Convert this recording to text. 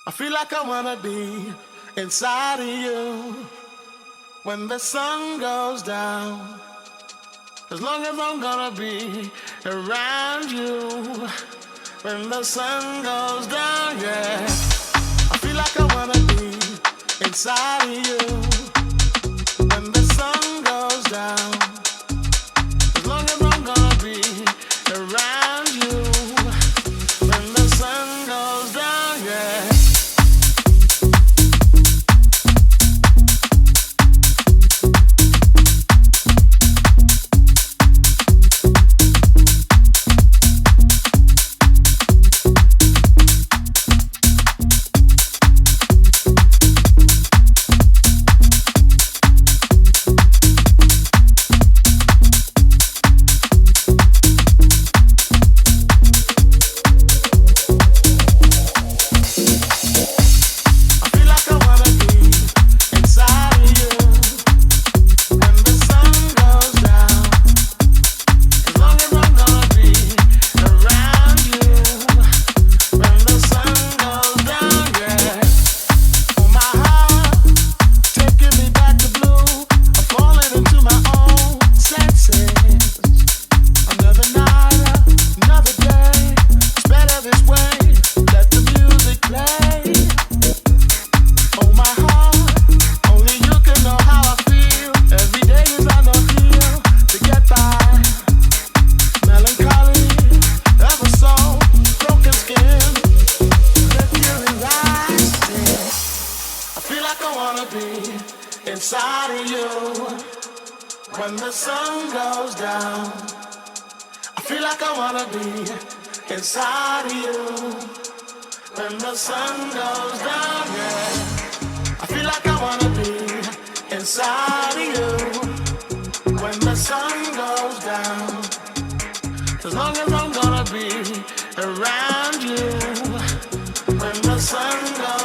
I feel like I wanna be inside of you when the sun goes down. As long as I'm gonna be around you when the sun goes down, yeah. I feel like I wanna be inside of you when the sun goes down. As long as I'm gonna be around you when the sun goes down, yeah. Inside of you when the sun goes down. I feel like I wanna be inside of you when the sun goes down, yeah. I feel like I wanna be inside of you when the sun goes down. As long as I'm gonna be around you when the sun goes down.